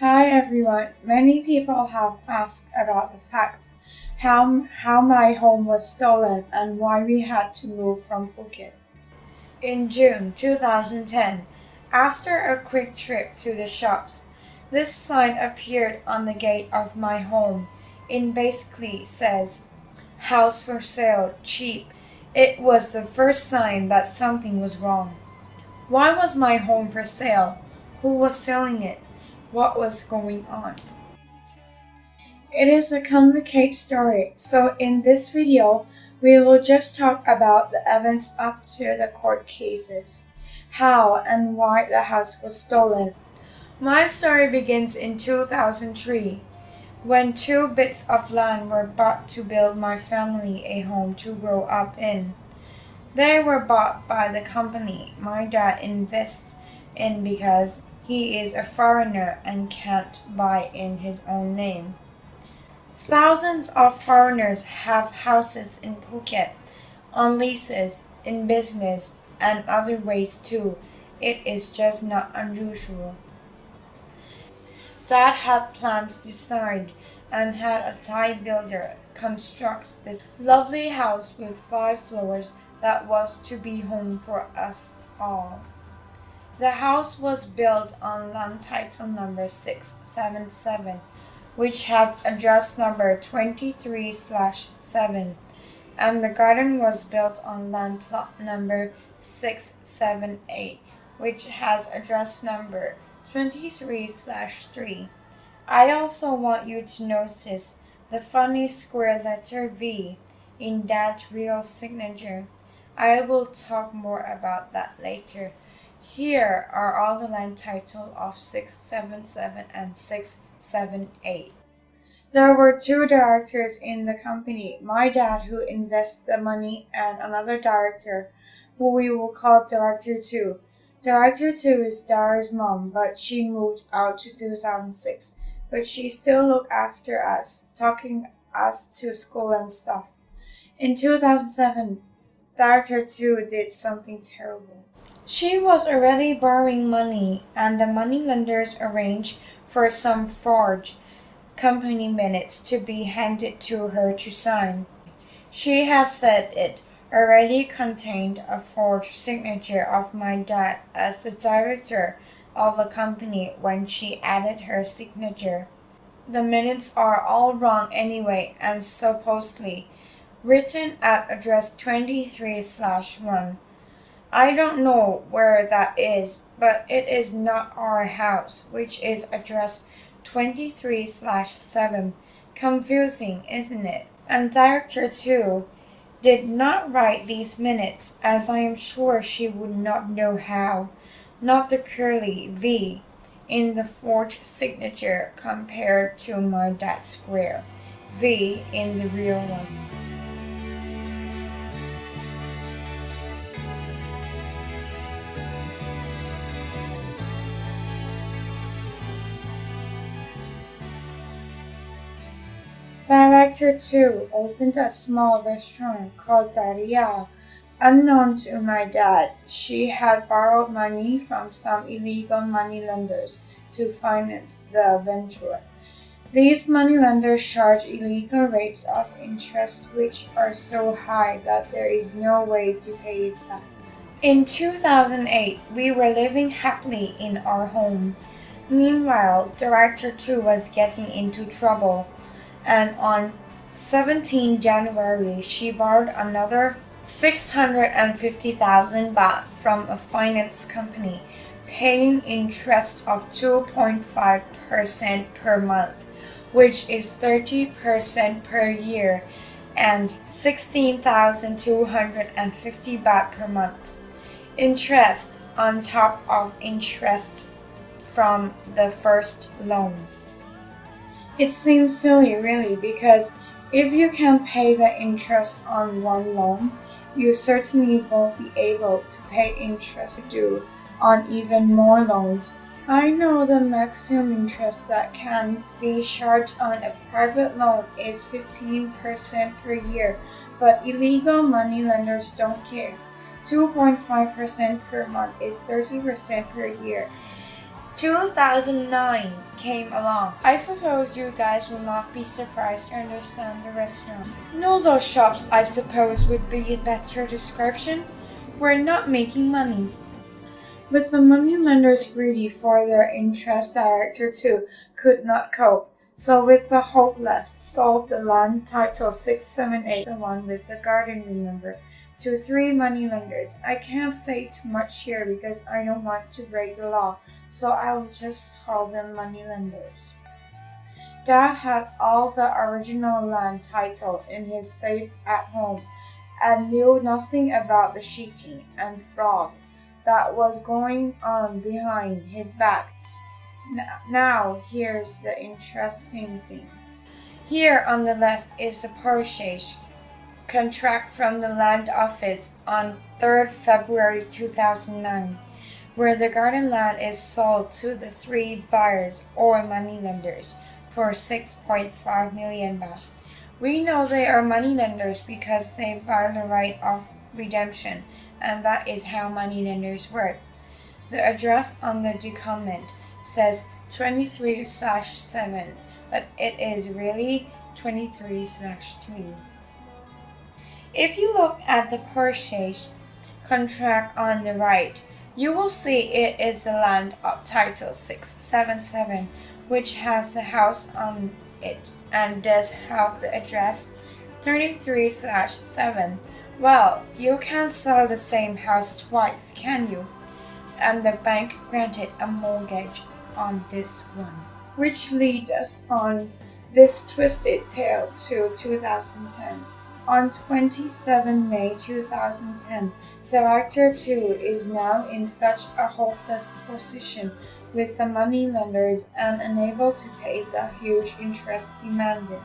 Hi everyone. Many people have asked about the fact how my home was stolen and why we had to move from Phuket. In June 2010, after a quick trip to the shops, this sign appeared on the gate of my home. It basically says, "House for sale, cheap." It was the first sign that something was wrong. Why was my home for sale? Who was selling it? What was going on? It is a complicated story, so in this video, we will just talk about the events up to the court cases, how and why the house was stolen. My story begins in 2003, when two bits of land were bought to build my family a home to grow up in. They were bought by the company my dad invests in because he is a foreigner and can't buy in his own name. Thousands of foreigners have houses in Phuket, on leases, in business, and other ways too. It is just not unusual. Dad had plans designed and had a Thai builder construct this lovely house with 5 floors that was to be home for us all. The house was built on land title number 677, which has address number 23/7, and the garden was built on land plot number 678, which has address number 23/3. I also want you to notice the funny square letter V in Dad's real signature. I will talk more about that later. Here are all the land titles of 677 and 678. There were two directors in the company, my dad who invests the money and another director who we will call Director 2. Director 2 is Dara's mom, but she moved out to 2006, but she still looked after us, taking us to school and stuff. In 2007, Director 2 did something terrible. She was already borrowing money, and the moneylenders arranged for some forged company minutes to be handed to her to sign. She had said it already contained a forged signature of my dad as the director of the company when she added her signature. The minutes are all wrong anyway and supposedly written at address 23/1. I don't know where that is, but it is not our house, which is address 23/7. Confusing, isn't it? And Director 2 did not write these minutes, as I am sure she would not know how. Not the curly V in the forged signature compared to my dad's square V in the real one. Director 2 opened a small restaurant called Daria. Unknown to my dad, she had borrowed money from some illegal moneylenders to finance the venture. These moneylenders charge illegal rates of interest which are so high that there is no way to pay it back. In 2008, we were living happily in our home. Meanwhile, Director 2 was getting into trouble, and on 17 January, she borrowed another 650,000 baht from a finance company, paying interest of 2.5% per month, which is 30% per year, and 16,250 baht per month. Interest on top of interest from the first loan. It seems silly, really, because if you can pay the interest on one loan, you certainly won't be able to pay interest due on even more loans. I know the maximum interest that can be charged on a private loan is 15% per year, but illegal moneylenders don't care. 2.5% per month is 30% per year. 2009, came along. I suppose you guys will not be surprised to understand the restaurant. No, those shops, I suppose, would be a better description. We're not making money. With the moneylenders greedy for their interest, Director 2 could not cope. So with the hope left, sold the land title 678, the one with the garden, remember, to 3 moneylenders. I can't say too much here because I don't want to break the law, so I will just call them moneylenders. Dad had all the original land title in his safe at home and knew nothing about the cheating and fraud that was going on behind his back. Now, here's the interesting thing. Here on the left is the purchase contract from the land office on 3rd February 2009, where the garden land is sold to the 3 buyers or moneylenders for 6.5 million baht. We know they are moneylenders because they buy the right of redemption, and that is how moneylenders work. The address on the document says 23/7, but it is really 23/3. If you look at the purchase contract on the right, you will see it is the land of title 677, which has the house on it and does have the address 33/7. Well, you can't sell the same house twice, can you? And the bank granted a mortgage on this one, which leads us on this twisted tale to 2010. On 27 May 2010, Director 2 is now in such a hopeless position with the moneylenders and unable to pay the huge interest demanded.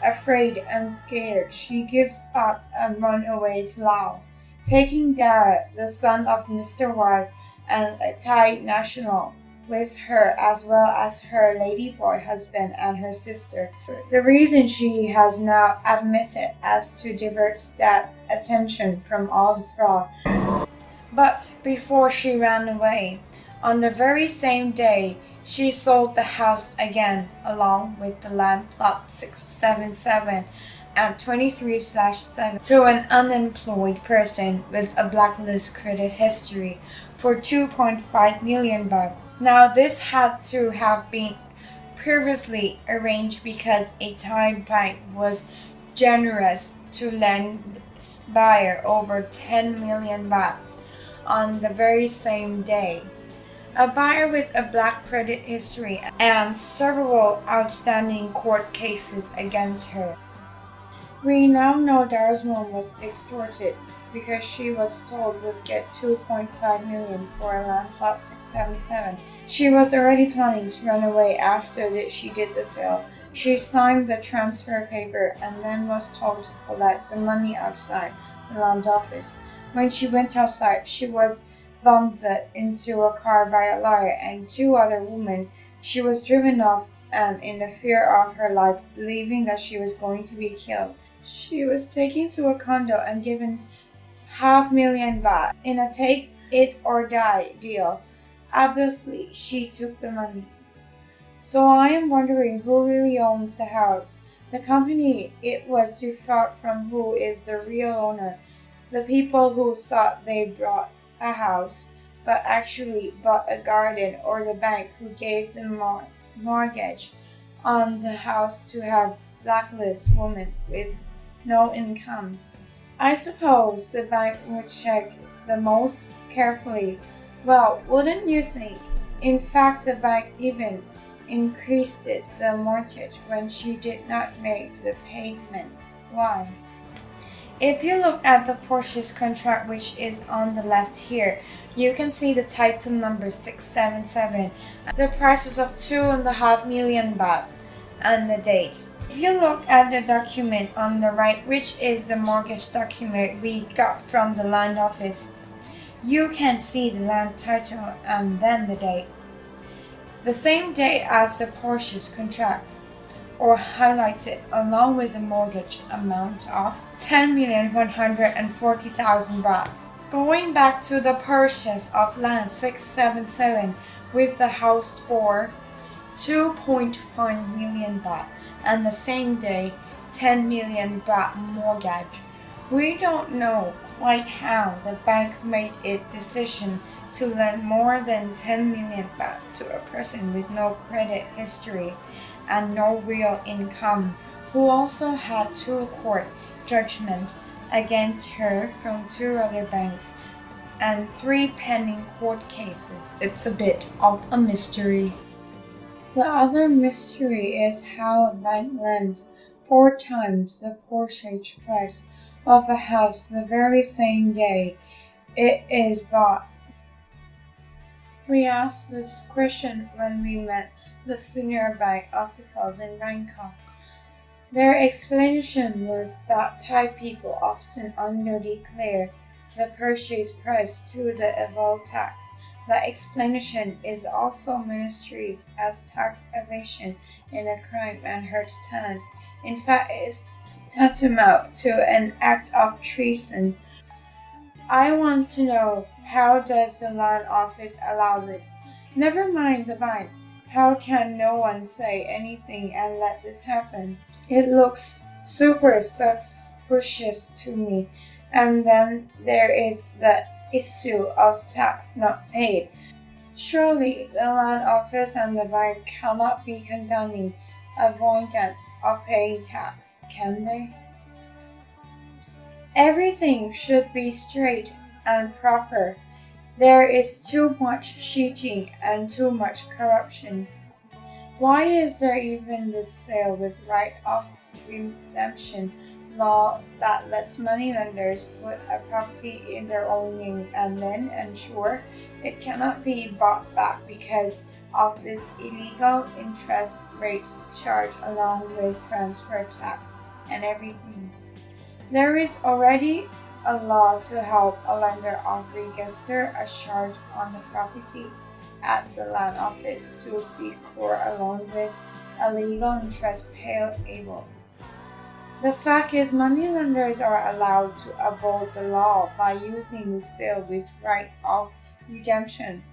Afraid and scared, she gives up and runs away to Laos, taking Dad, the son of Mr. White, and a Thai national, with her as well as her ladyboy husband and her sister. The reason she has now admitted as to divert Dad's attention from all the fraud. But before she ran away, on the very same day, she sold the house again along with the land plot 677 at 23/7 to an unemployed person with a blacklist credit history for 2.5 million baht. Now this had to have been previously arranged because a Thai bank was generous to lend this buyer over 10 million baht on the very same day. A buyer with a black credit history and several outstanding court cases against her. We now know Dara's mom was extorted because she was told would get 2.5 million for a land plot 677. She was already planning to run away after she did the sale. She signed the transfer paper and then was told to collect the money outside the land office. When she went outside, she was bumped into a car by a lawyer and 2 other women. She was driven off and in the fear of her life, believing that she was going to be killed. She was taken to a condo and given 500,000 baht in a take it or die deal. Obviously, she took the money. So I am wondering who really owns the house. The company it was defrauded from, who is the real owner? The people who thought they bought a house but actually bought a garden, or the bank who gave the mortgage on the house to have blacklist women with no income? I suppose the bank would check the most carefully. Well, wouldn't you think? In fact, the bank even increased the mortgage when she did not make the payments. Why? If you look at the purchase contract, which is on the left here, you can see the title number 677, the prices of 2.5 million baht, and the date. If you look at the document on the right, which is the mortgage document we got from the land office, you can see the land title and then the date. The same date as the purchase contract, or highlighted along with the mortgage amount of 10,140,000 baht. Going back to the purchase of land 677 with the house for 2.5 million baht, and the same day 10 million baht mortgage. We don't know quite how the bank made its decision to lend more than 10 million baht to a person with no credit history and no real income, who also had 2 court judgments against her from 2 other banks and 3 pending court cases. It's a bit of a mystery. The other mystery is how a bank lends 4 times the purchase price of a house the very same day it is bought. We asked this question when we met the senior bank officials in Bangkok. Their explanation was that Thai people often underdeclare the purchase price to the avoid tax. The explanation is also ministries as tax evasion is a crime and hurts tenant. In fact, it is tantamount to an act of treason. I want to know, how does the land office allow this? Never mind the bank. How can no one say anything and let this happen? It looks super suspicious to me. And then there is the issue of tax not paid. Surely the land office and the bank cannot be condemning avoidance of paying tax, can they? Everything should be straight and proper. There is too much cheating and too much corruption. Why is there even this sale with right of redemption law that lets moneylenders put a property in their own name and then ensure it cannot be bought back because of this illegal interest rates charge along with transfer tax and everything? There is already a law to help a lender of register a charge on the property at the land office to secure along with a legal interest payable. The fact is, moneylenders are allowed to avoid the law by using the sale with right of redemption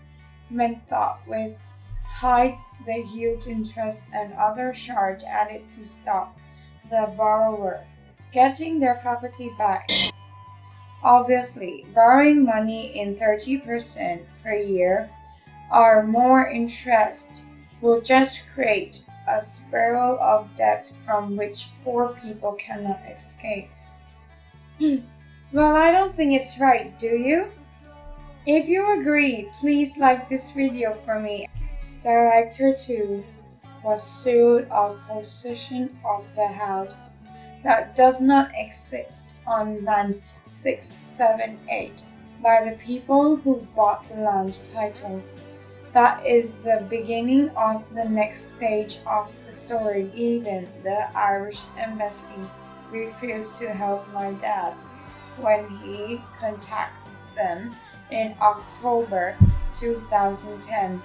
method, which hides the huge interest and other charge added to stop the borrower getting their property back. Obviously, borrowing money in 30% per year or more interest will just create a spiral of debt from which poor people cannot escape. Well, I don't think it's right, do you? If you agree, please like this video for me. Director 2 was sued of possession of the house that does not exist on land 678 by the people who bought the land title. That is the beginning of the next stage of the story. Even the Irish embassy refused to help my dad when he contacted them in October 2010.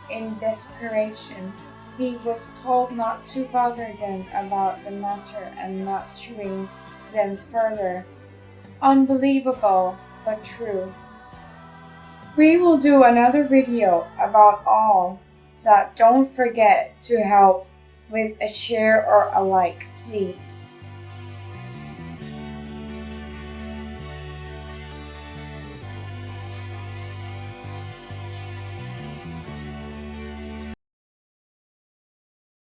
In desperation, he was told not to bother them about the matter and not to ring them further. Unbelievable, but true. We will do another video about all that. Don't forget to help with a share or a like, please.